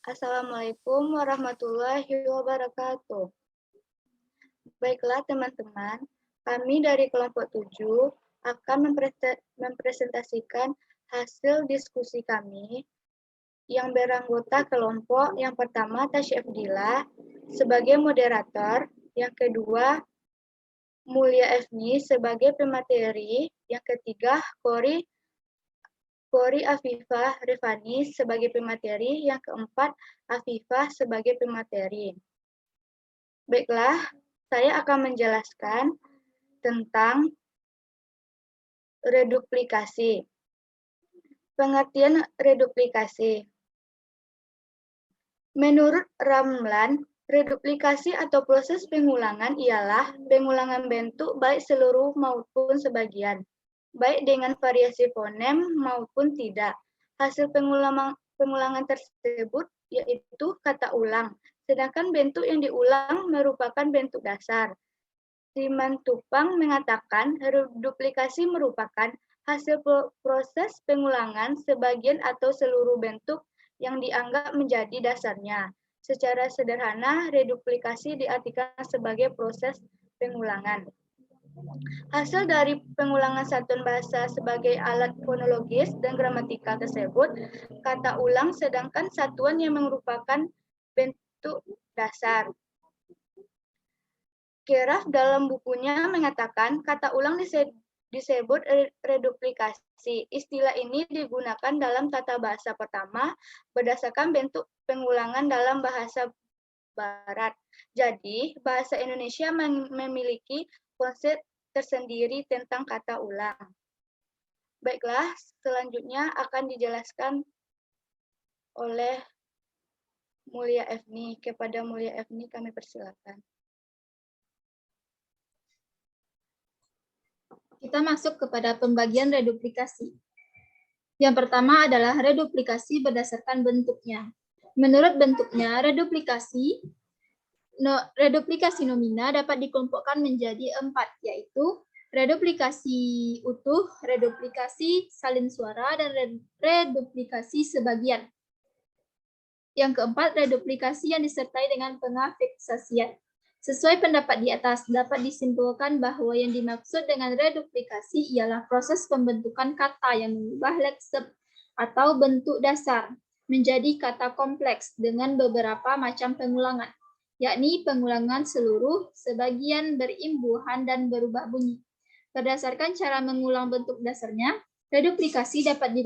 Assalamualaikum warahmatullahi wabarakatuh. Baiklah teman-teman, kami dari kelompok 7 akan mempresentasikan hasil diskusi kami yang beranggota kelompok yang pertama Tasya Fdila sebagai moderator, yang kedua Mulia Efni sebagai pemateri, yang ketiga Kori Afifah Rifani sebagai pemateri, yang keempat Afifah sebagai pemateri. Baiklah, saya akan menjelaskan tentang reduplikasi. Pengertian reduplikasi. Menurut Ramlan, reduplikasi atau proses pengulangan ialah pengulangan bentuk baik seluruh maupun sebagian, baik dengan variasi fonem maupun tidak. Hasil pengulangan tersebut yaitu kata ulang, sedangkan bentuk yang diulang merupakan bentuk dasar. Simatupang mengatakan reduplikasi merupakan hasil proses pengulangan sebagian atau seluruh bentuk yang dianggap menjadi dasarnya. Secara sederhana, reduplikasi diartikan sebagai proses pengulangan. Hasil dari pengulangan satuan bahasa sebagai alat fonologis dan gramatikal tersebut, kata ulang, sedangkan satuan yang merupakan bentuk dasar. Keraf dalam bukunya mengatakan kata ulang disebut reduplikasi. Istilah ini digunakan dalam tata bahasa pertama berdasarkan bentuk pengulangan dalam bahasa Barat. Jadi, bahasa Indonesia memiliki konsep tersendiri tentang kata ulang. Baiklah, selanjutnya akan dijelaskan oleh Mulia Efni. Kepada Mulia Efni kami persilakan. Kita masuk kepada pembagian reduplikasi. Yang pertama adalah reduplikasi berdasarkan bentuknya. Menurut bentuknya, reduplikasi nomina dapat dikelompokkan menjadi 4, yaitu reduplikasi utuh, reduplikasi salin suara, dan reduplikasi sebagian. Yang keempat, reduplikasi yang disertai dengan pengafiksasian. Sesuai pendapat di atas, dapat disimpulkan bahwa yang dimaksud dengan reduplikasi ialah proses pembentukan kata yang mengubah leksem atau bentuk dasar menjadi kata kompleks dengan beberapa macam pengulangan, yakni pengulangan seluruh, sebagian, berimbuhan, dan berubah bunyi. Berdasarkan cara mengulang bentuk dasarnya, reduplikasi dapat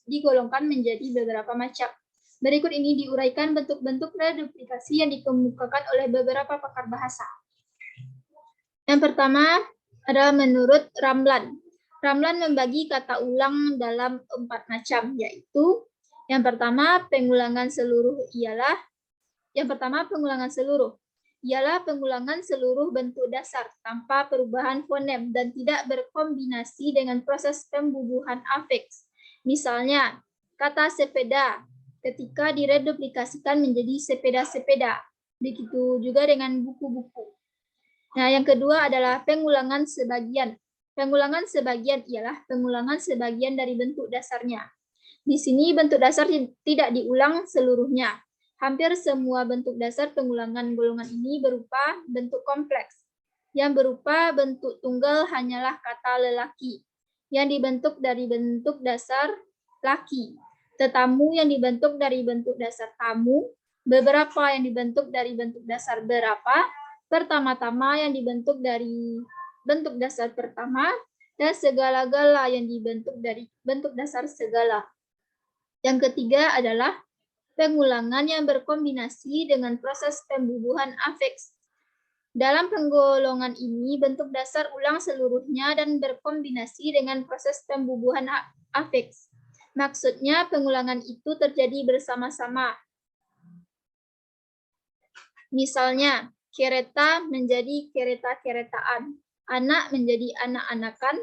digolongkan menjadi beberapa macam. Berikut ini diuraikan bentuk-bentuk reduplikasi yang dikemukakan oleh beberapa pakar bahasa. Yang pertama adalah menurut Ramlan. Ramlan membagi kata ulang dalam 4 macam, yaitu yang pertama pengulangan seluruh ialah pengulangan seluruh bentuk dasar tanpa perubahan fonem dan tidak berkombinasi dengan proses pembubuhan afiks. Misalnya, kata sepeda ketika direduplikasikan menjadi sepeda-sepeda. Begitu juga dengan buku-buku. Nah, yang kedua adalah pengulangan sebagian. Pengulangan sebagian ialah pengulangan sebagian dari bentuk dasarnya. Di sini bentuk dasar tidak diulang seluruhnya. Hampir semua bentuk dasar pengulangan golongan ini berupa bentuk kompleks. Yang berupa bentuk tunggal hanyalah kata lelaki, yang dibentuk dari bentuk dasar laki. Tetamu yang dibentuk dari bentuk dasar tamu, beberapa yang dibentuk dari bentuk dasar berapa, pertama-tama yang dibentuk dari bentuk dasar pertama, dan segala-gala yang dibentuk dari bentuk dasar segala. Yang ketiga adalah pengulangan yang berkombinasi dengan proses pembubuhan afiks. Dalam penggolongan ini, bentuk dasar ulang seluruhnya dan berkombinasi dengan proses pembubuhan afiks. Maksudnya pengulangan itu terjadi bersama-sama. Misalnya, kereta menjadi kereta-keretaan, anak menjadi anak-anakan,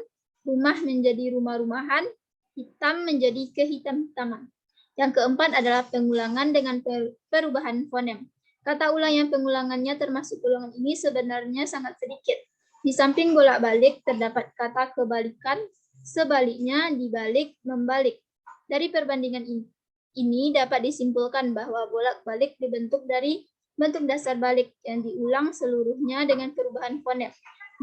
rumah menjadi rumah-rumahan, hitam menjadi kehitam-hitaman. Yang keempat adalah pengulangan dengan perubahan fonem. Kata ulang yang pengulangannya termasuk golongan ini sebenarnya sangat sedikit. Di samping bolak-balik terdapat kata kebalikan, sebaliknya, dibalik, membalik. Dari perbandingan ini, ini dapat disimpulkan bahwa bolak-balik dibentuk dari bentuk dasar balik yang diulang seluruhnya dengan perubahan fonem,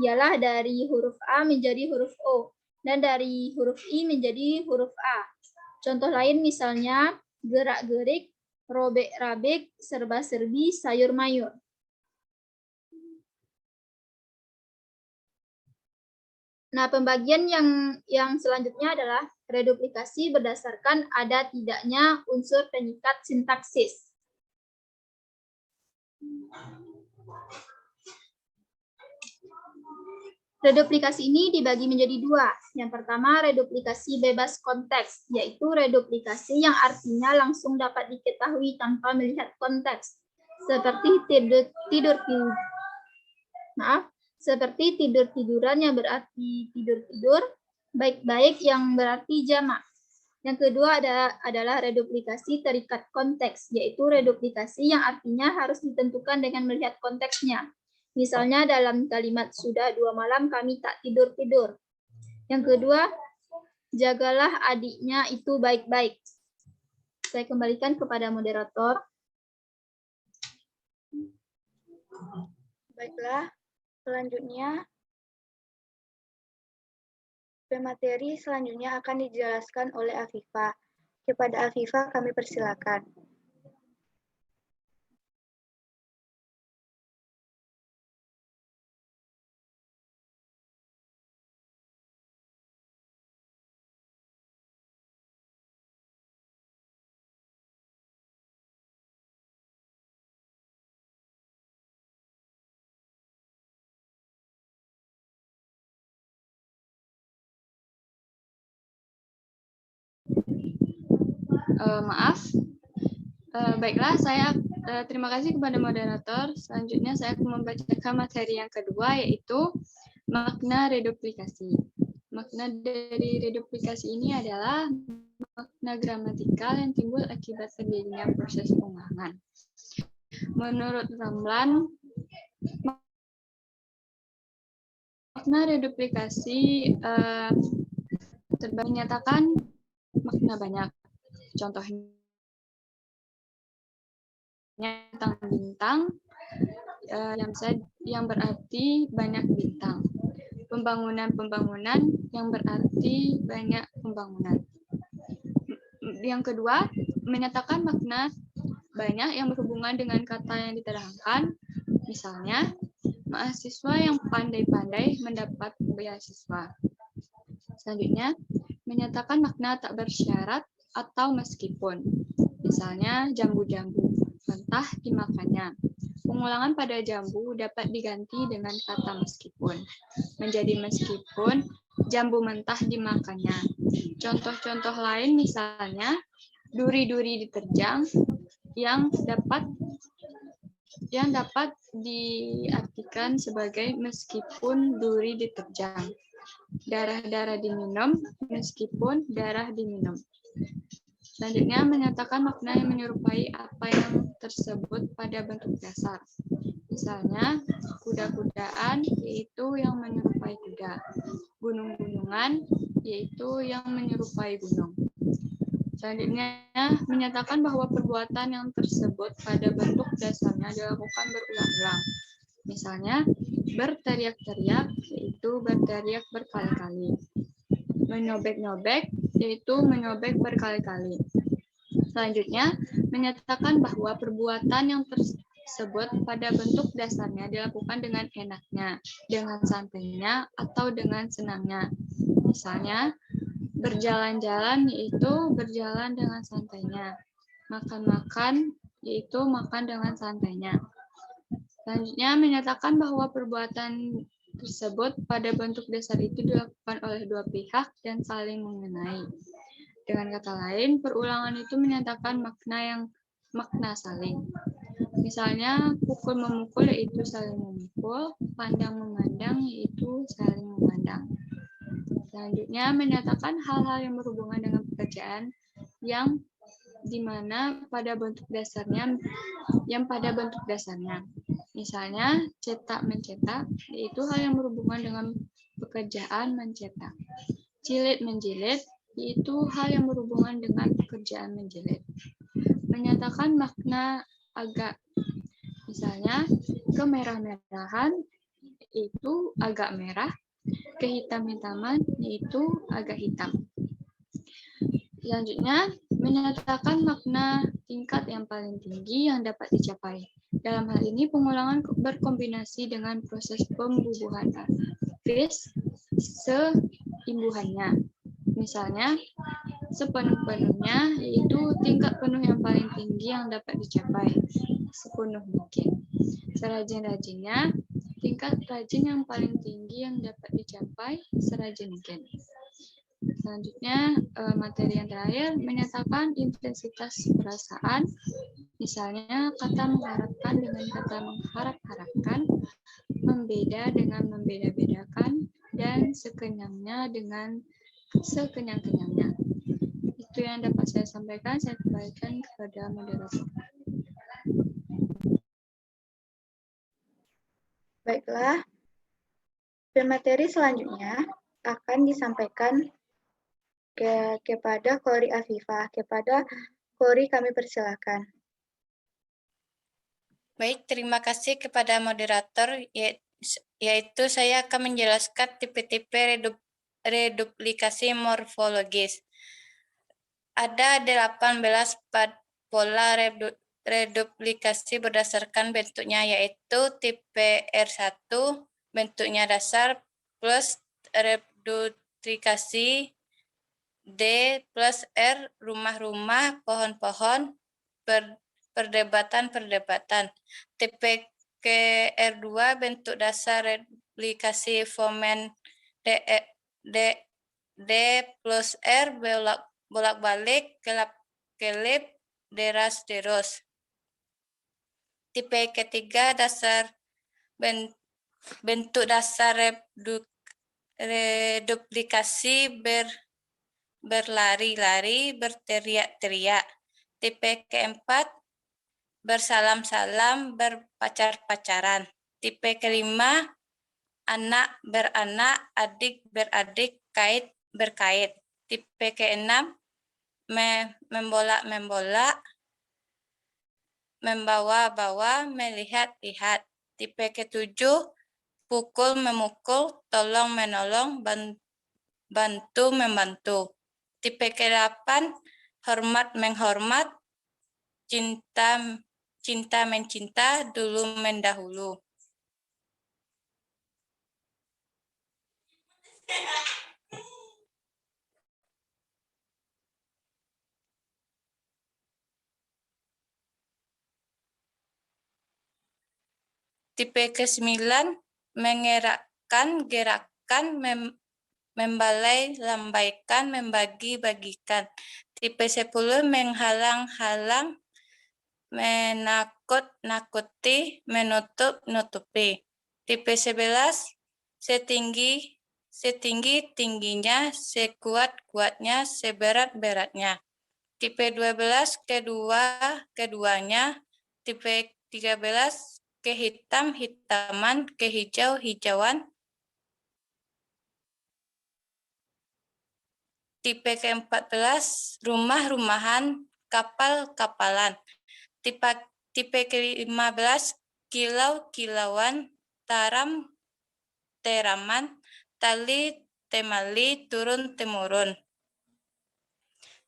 ialah dari huruf A menjadi huruf O, dan dari huruf I menjadi huruf A. Contoh lain misalnya gerak-gerik, robek-rabek, serba-serbi, sayur-mayur. Nah, pembagian yang selanjutnya adalah reduplikasi berdasarkan ada tidaknya unsur pengikat sintaksis. Reduplikasi ini dibagi menjadi dua. Yang pertama, reduplikasi bebas konteks, yaitu reduplikasi yang artinya langsung dapat diketahui tanpa melihat konteks, seperti seperti tidur-tiduran yang berarti tidur-tidur, baik-baik yang berarti jamak. Yang kedua adalah reduplikasi terikat konteks, yaitu reduplikasi yang artinya harus ditentukan dengan melihat konteksnya. Misalnya dalam kalimat sudah 2 malam kami tak tidur-tidur. Yang kedua, jagalah adiknya itu baik-baik. Saya kembalikan kepada moderator. Baiklah, selanjutnya pemateri selanjutnya akan dijelaskan oleh Afifah. Kepada Afifah kami persilakan. Baiklah, saya terima kasih kepada moderator. Selanjutnya saya akan membacakan materi yang kedua, yaitu makna reduplikasi. Makna dari reduplikasi ini adalah makna gramatikal yang timbul akibat terjadinya proses pengulangan. Menurut Ramlan, makna reduplikasi menyatakan makna banyak. Contohnya tentang bintang yang berarti banyak bintang. Pembangunan yang berarti banyak pembangunan. Yang kedua, menyatakan makna banyak yang berhubungan dengan kata yang diterangkan. Misalnya, mahasiswa yang pandai-pandai mendapat beasiswa. Selanjutnya, menyatakan makna tak bersyarat atau meskipun. Misalnya, jambu-jambu mentah dimakannya. Pengulangan pada jambu dapat diganti dengan kata meskipun. Menjadi meskipun jambu mentah dimakannya. Contoh-contoh lain misalnya duri-duri diterjang yang dapat diartikan sebagai meskipun duri diterjang. Darah-darah diminum meskipun darah diminum. Selanjutnya, menyatakan makna yang menyerupai apa yang tersebut pada bentuk dasar. Misalnya, kuda-kudaan, yaitu yang menyerupai kuda. Gunung-gunungan, yaitu yang menyerupai gunung. Selanjutnya, menyatakan bahwa perbuatan yang tersebut pada bentuk dasarnya dilakukan berulang-ulang. Misalnya, berteriak-teriak, yaitu berteriak berkali-kali. Menyobek-nyobek, yaitu menyobek berkali-kali. Selanjutnya, menyatakan bahwa perbuatan yang tersebut pada bentuk dasarnya dilakukan dengan enaknya, dengan santainya, atau dengan senangnya. Misalnya, berjalan-jalan, yaitu berjalan dengan santainya. Makan-makan, yaitu makan dengan santainya. Selanjutnya, menyatakan bahwa perbuatan tersebut pada bentuk dasar itu dilakukan oleh dua pihak dan saling mengenai. Dengan kata lain, perulangan itu menyatakan makna saling. Misalnya, pukul memukul yaitu saling memukul, pandang memandang yaitu saling memandang. Selanjutnya, menyatakan hal-hal yang berhubungan dengan pekerjaan yang dimana pada bentuk dasarnya, Misalnya, cetak mencetak, yaitu hal yang berhubungan dengan pekerjaan mencetak. Jilid menjilid, yaitu hal yang berhubungan dengan pekerjaan menjilid. Menyatakan makna agak, misalnya kemerah-merahan itu agak merah, kehitam-hitaman yaitu agak hitam. Selanjutnya, menyatakan makna tingkat yang paling tinggi yang dapat dicapai. Dalam hal ini, pengulangan berkombinasi dengan proses pembubuhan afix seimbuhannya. Misalnya, sepenuh-penuhnya, yaitu tingkat penuh yang paling tinggi yang dapat dicapai, sepenuh mungkin. Serajin-rajinnya, tingkat rajin yang paling tinggi yang dapat dicapai, serajin mungkin. Selanjutnya, materi yang terakhir menyatakan intensitas perasaan. Misalnya, kata mengharapkan dengan kata mengharap-harapkan, membeda dengan membeda-bedakan, dan sekenyangnya dengan sekenyang-kenyangnya. Itu yang dapat saya sampaikan. Saya kembalikan kepada moderator. Baiklah, materi selanjutnya akan disampaikan kepada Kori Afifah. Kepada Kori kami persilakan. Baik, terima kasih kepada moderator, yaitu saya akan menjelaskan tipe-tipe reduplikasi morfologis. Ada 18 pola reduplikasi berdasarkan bentuknya, yaitu tipe R1, bentuknya dasar, plus reduplikasi D plus R, rumah-rumah, pohon-pohon, perdebatan-perdebatan. Tipe R2, bentuk dasar replikasi Fomen D plus R, bolak-balik, kelap-kelip, deras-deros. Tipe ketiga, dasar bentuk dasar reduplikasi berlari-lari, berteriak-teriak. Tipe keempat, bersalam-salam, berpacar-pacaran. Tipe kelima, anak beranak, adik beradik, kait berkait. Tipe keenam, membolak-membolak, membawa-bawa, melihat-lihat. Tipe ketujuh, pukul-memukul, tolong-menolong, bantu-membantu. Tipe ke-8, hormat-menghormat, cinta-mencinta, dulu-mendahulu. Tipe ke-9, mengerakkan, gerakan, membalai, lambaikan, membagi-bagikan. Tipe 10, menghalang-halang, menakut-nakuti, menutup-nutupi. Tipe 11, setinggi-tingginya, sekuat-kuatnya, seberat-beratnya. Tipe 12, keduanya. Tipe 13, kehitam-hitaman, kehijau-hijauan. Tipe ke-14, rumah-rumahan, kapal-kapalan. Tipe ke-15, kilau-kilauan, taram-teraman, tali-temali, turun-temurun.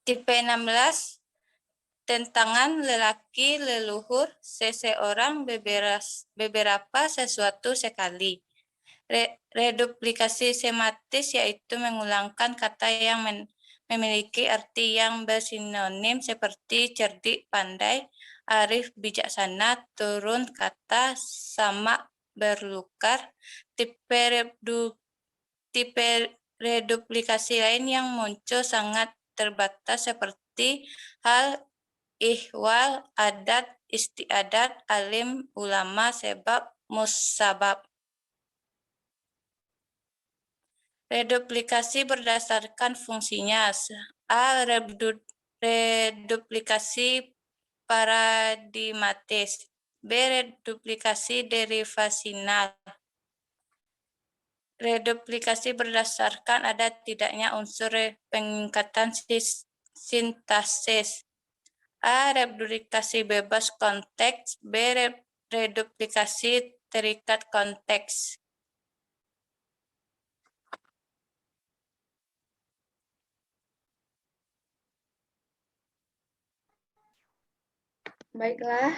Tipe 16, tentangan, lelaki, leluhur, seseorang, beberapa, sesuatu, sekali. Reduplikasi sematis yaitu mengulangkan kata yang memiliki arti yang bersinonim seperti cerdik, pandai, arif, bijaksana, turun kata, sama, berlukar. Tipe reduplikasi lain yang muncul sangat terbatas seperti hal, ihwal, adat, istiadat, alim, ulama, sebab, musabab. Reduplikasi berdasarkan fungsinya. A. Reduplikasi paradigmatis. B. Reduplikasi derivasional. reduplikasi berdasarkan ada tidaknya unsur pengingkatan sintaksis. A. Reduplikasi bebas konteks. B. Reduplikasi terikat konteks. Baiklah,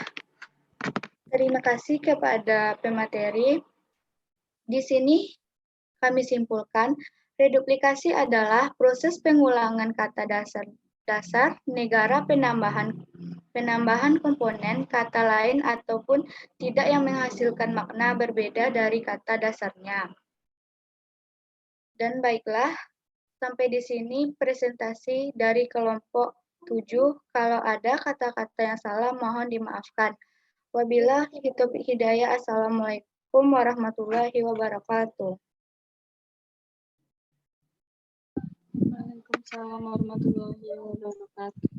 terima kasih kepada pemateri. Di sini kami simpulkan, reduplikasi adalah proses pengulangan kata dasar negara penambahan komponen kata lain ataupun tidak yang menghasilkan makna berbeda dari kata dasarnya. Dan baiklah, sampai di sini presentasi dari kelompok 7. Kalau ada kata-kata yang salah mohon dimaafkan. Wabillahi taufiq hidayah. Assalamualaikum warahmatullahi wabarakatuh. Waalaikumsalam warahmatullahi wabarakatuh.